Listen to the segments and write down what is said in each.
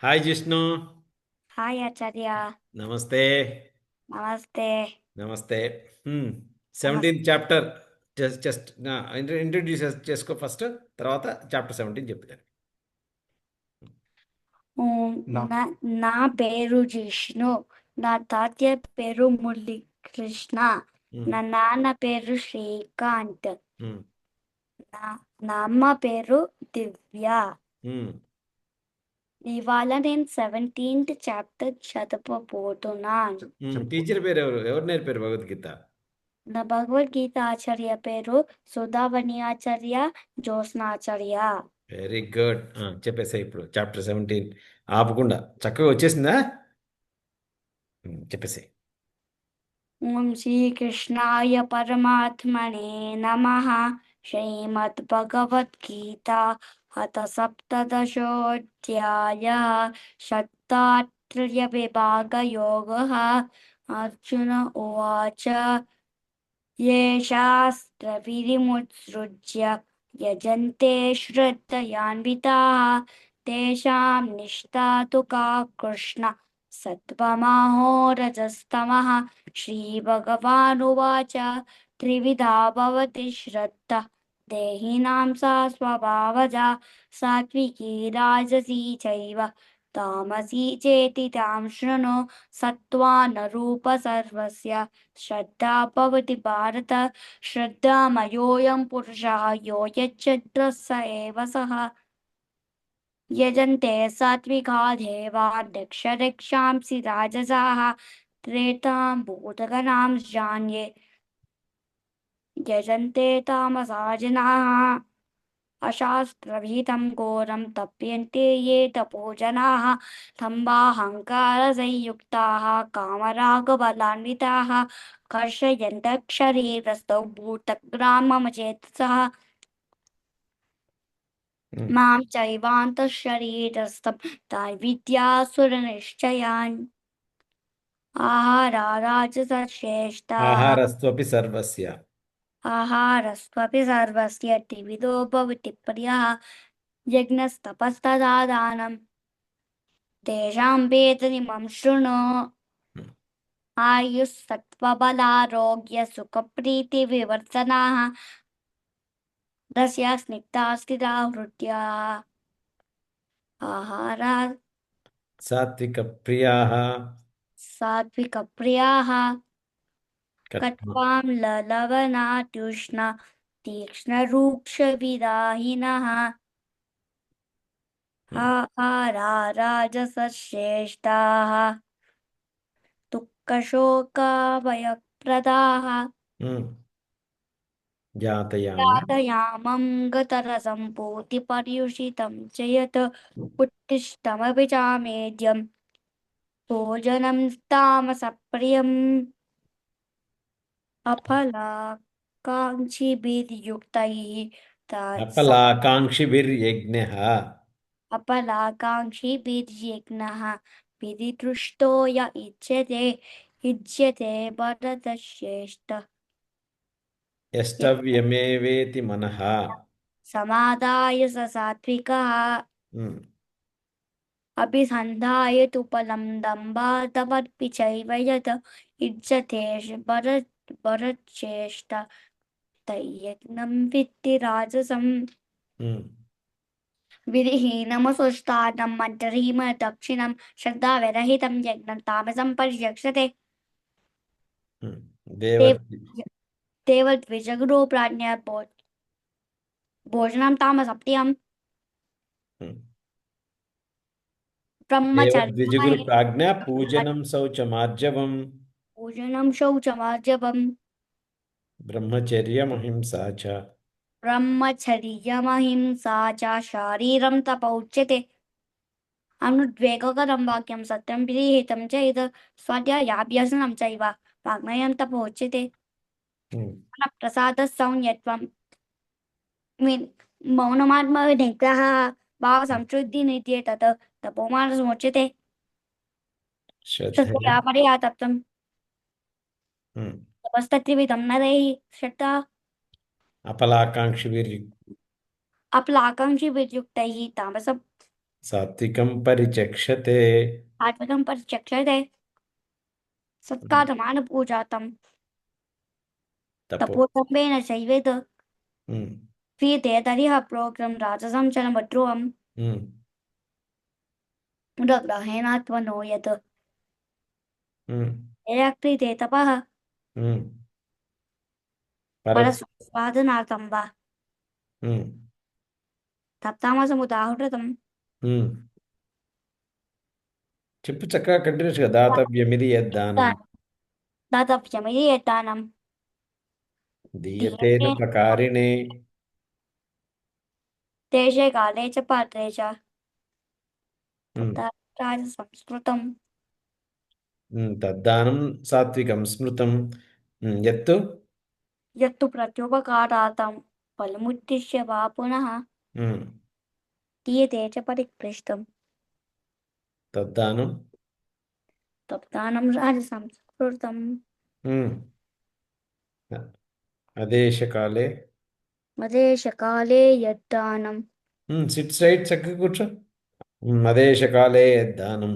Hi Jishnu. Hi ఆచార్య. నమస్తే. నమస్తే. నమస్తే. నమస్తే. 17th chapter. జస్ట్ ఇంట్రడ్యూస్ చేసుకో ఫస్ట్. తర్వాత చాప్టర్ 17 చెప్తాను. ఉమ్, నా నా పేరు జిష్ణు. నా తాతయ్య పేరు మురళీ కృష్ణ. ఉమ్, నా నాన్న పేరు శ్రీకాంత్. ఉమ్, నా నా అమ్మ పేరు దివ్య. ఉమ్, ఇవాళ నేను 17th చాప్టర్ చదవబోతున్నాను. టీచర్ పేరు ఎవరు నేర్పారు భగవద్గీత? నా భగవద్గీత ఆచార్య పేరు సుధావని ఆచార్య, జ్యోత్స్నాచార్య. Very good. చెప్పేసా ఇప్పుడు చాప్టర్ 17 ఆపకుండా చక్కగా వచ్చేసిందా? చెప్పేసి. ఓం శ్రీకృష్ణాయ పరమాత్మనే నమః. శ్రీమద్భగవద్గీత అథ సప్తదశోऽధ్యాయः. శతాత్రయవిభాగయోగः. అర్జున ఉవాచ ये शास्त्रविधिमुत्सृज्य यजन्ते श्रद्धयान्विताः तेषां निष्ठा तु का कृष्ण सत्त्वमहो रजस्तमः. श्रीभगवानुवाच त्रिविधा भवति श्रद्धा देहिनां सा स्वभावजा सात्विकी राजसी चैव तामसी चेति तां शृणु. सत्त्वानुरूप सर्वस्य श्रद्धा भवति भारत. श्रद्धामयोऽयं पुरुषः यो यच्छ्रद्धः स एव सः. यजन्ते सात्विका देवान् दक्षरक्षांसि राजसाः त्रेतां भूतगणां जान्ये यजन्ते तामसा जनाः. अशास्त्रविहितं घोरं तप्यन्ते ये तपो जनाः दम्भाहङ्कारसंयुक्ताः कामरागबलान्विताः कर्षयन्तः शरीरस्थौ भूतग्राममचेतसः मां चैवान्तः शरीरस्थं तान् विद्यासुरनिश्चयान्. आहाराराजसश्रेष्ठाः ఆహారస్త్వపి సర్వస్య. आहारस्त्वपि सर्वस्य त्रिविधो भवति प्रियः यज्ञस्तपस्तथा दानम् तेषां वेदनिमं शृणु. आयुस्सत्त्वबलारोग्यसुखप्रीतिविवर्धनाः रस्या स्निग्धा स्थिरा हृद्याः आहारा సాత్విక ప్రియాः. सात्विकप्रियाः కట్మ. कट्वां ललवनात्युष्ण तीक्ष्णरूक्षविदाहिनः आहारा राजसश्रेष्ठाः दुःखशोकाभयप्रदाः జాతయామం. यातयामं गतरसं पूतिपर्युषितं च यत् उत्तिष्ठमपि चामेद्यं भोजनं तामसप्रियम् अफलाकाङ्क्षिभिर्युक्तैः అఫలాకాంక్షిభిర్యజ్ఞః. अपलाकाङ्क्षिभिर्यज्ञः विधिदृष्टो य इच्छते युज्यते भरतश्रेष्ठ. యష్టవ్యమేవేతి మనః. समादाय स सात्विकः ఉమ్, अभिसन्धाय तु फलं दम्भादमर्पि चैव यत् युज्यते भरतश्रेष्ठ तयज्ञं विद्धि राजसम्. ఉమ్, विधिहीनमसुष्टान्नं मन्त्रहीनदक्षिणं श्रद्धाविरहितं यज्ञं तामसं पर्यक्षते. ఉమ్. దేవ. देव देवद्विजगुरो प्राज्ञा भोजनं तामसप्रियं ఉమ్. దేవద్విజగురు ब्रह्मचर्य ప్రాజ్ఞ పూజనం శౌచమార్జవం. भोजनं शौचमार्जवम् బ్రహ్మచర్యమహింసా చ. ब्रह्मचर्यमहिंसा च शारीरं तप उच्यते. अनुद्वेगकरं वाक्यं सत्यं विहितं चेत् स्वाध्यायाभ्यसनं चैव वाङ्मयं तप उच्यते. ఉమ్, प्रसादः संयत्वं मौनमात्मनिग्रहः भावसंशुद्धिनित्ये तत् तपोमानसमुच्यते. శ్రద్ధయా. श्रद्धया परया तप्तं ఉమ్. तपस्तत्त्रिविधं नरैः श्रद्धा అఫలాకాంక్షిభిర్యు. अपलाकाङ्क्षिभिर्युक्तैः तामसं సాత్వికం పరిచక్షతే. सात्विकं परिचक्षते सत्कारमानपूजातं తపో. तपोदम्भेन चैवेत ఉమ్, क्रियते तर्हि प्रोग्रं राजसं चलमध्रुवं ఉమ్, मुदग्रहेणात्मनो यत् ఉమ్, यया क्रियते तपः ఉమ్. పరస్. परस्वादनार्थं वा ఉమ్, तप्तामसमुदाहृतं ఉమ్. చెప్పు చక్కగా కంటిన్యూస్గా. దాతవ్యమిది యద్దానం दातव्यमिति यद्दानं దీయతేన दीयते ప్రకారిణే. देशे काले च पात्रे च ఉమ్, तथा राजसंस्कृतं తద్దానం సాత్వికం స్మృతం. ఎత్తు. यत्तु प्रत्युपकारार्थं फलमुद्दिश्य वा पुनः ఉమ్, दीयते च परिक्लिष्टम् తద్దానం. तद्दानं राजसंस्कृतम् ఉమ్, అదేశకాలే. मदेशकाले यद्दानं సిట్ రైట్ చక్కగా కూర్చో. అదేశకాలే యద్దానం.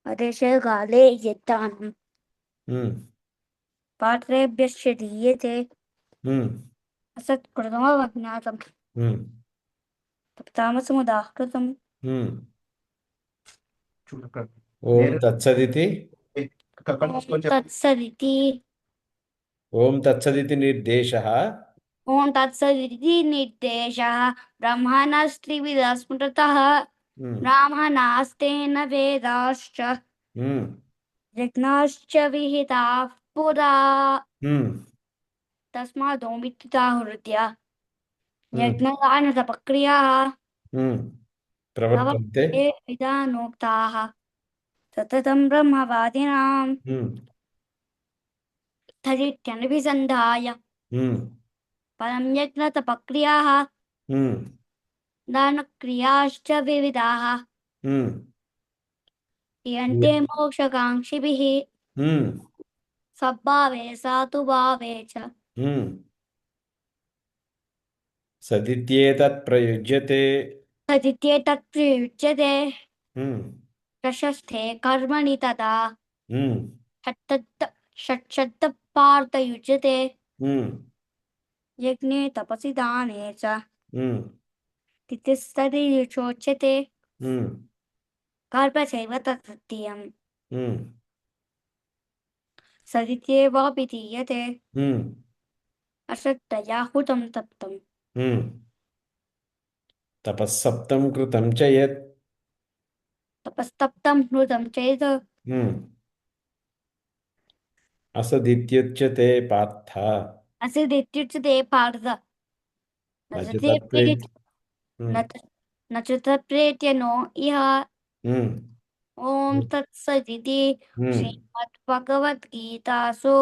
मदेशकाले यद्दानं ఉమ్, पात्रेभ्यश्च दीयते ఉమ్, असत्कृतमवज्ञातं ఉమ్, तप्तामसमुदाहृतं ఉమ్. చూడు అక్కడ ఓం వేరే తత్సదితి. అక్కడ కొంచెం तत्सदिति ఓం తత్సదితి నిర్దేశः. ॐ तत्सदिति निर्देशः ब्रह्मणस्त्रिविधः स्मृतः ఉమ్, ब्राह्मणास्तेन वेदाश्च ఉమ్, यज्ञाश्च विहिताः पुरा ఉమ్, तस्मादोमित्युदाहृत्य ఉమ్, यज्ञदानतपक्रियाः ఉమ్. ప్రవర్తంతే. प्रवर्तन्ते विधानोक्ताः सततं ब्रह्मवादिनां ఉమ్, तदित्यनभिसन्धाय ఉమ్, परं यज्ञतपक्रियाः ఉమ్, दानक्रियाश्च विविधाः ఉమ్, क्रियन्ते मोक्षकाङ्क्षिभिः ఉమ్, सद्भावे साधुभावे च ఉమ్. సదిత్యేతత్ ప్రయుజ్యతే. तदित्येतत् प्रयुज्यते ఉమ్, प्रशस्ते कर्मणि तदा ఉమ్, षट्शब्दपार्थयुज्यते ఉమ్, यज्ञे तपसि दाने च ఉమ్, तिथिस्तदिचोच्यते ఉమ్, गर्भचैव तत्तृतीयम् ఉమ్, सदित्येवापि दीयते ఉమ్, अश्रद्धया हुतं तप्तम् ఉమ్. తపస్సప్తం కృతం చ యత్. तपस्तप्तं हृतं चेत् ఉమ్. అసదిత్యుచ్యతే పార్థ. असिदित्युच्यते पार्थ न च ते నచతత్ప్రేత్. न च- न च तत्प्रेत्य नो इह ॐ तत्सदिति श्रीमद्भगवद्गीतासु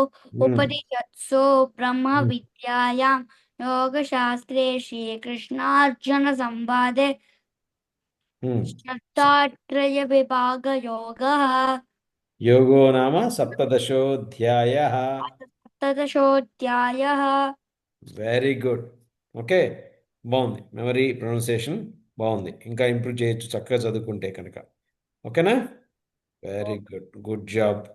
उपनिषत्सु ब्रह्मविद्यायां योगशास्त्रे श्रीकृष्णार्जुनसंवादे श्रद्धात्रयविभागयोगः యోగో నామ సప్తదశోధ్యాయః. तदशोऽध्यायः వెరీ గుడ్. ఓకే. బాగుంది. మెమరీ ప్రొనౌన్సియేషన్ బాగుంది. ఇంకా ఇంప్రూవ్ చేయొచ్చు చక్కగా చదువుకుంటే కనుక. ఓకేనా? Very good. Good job.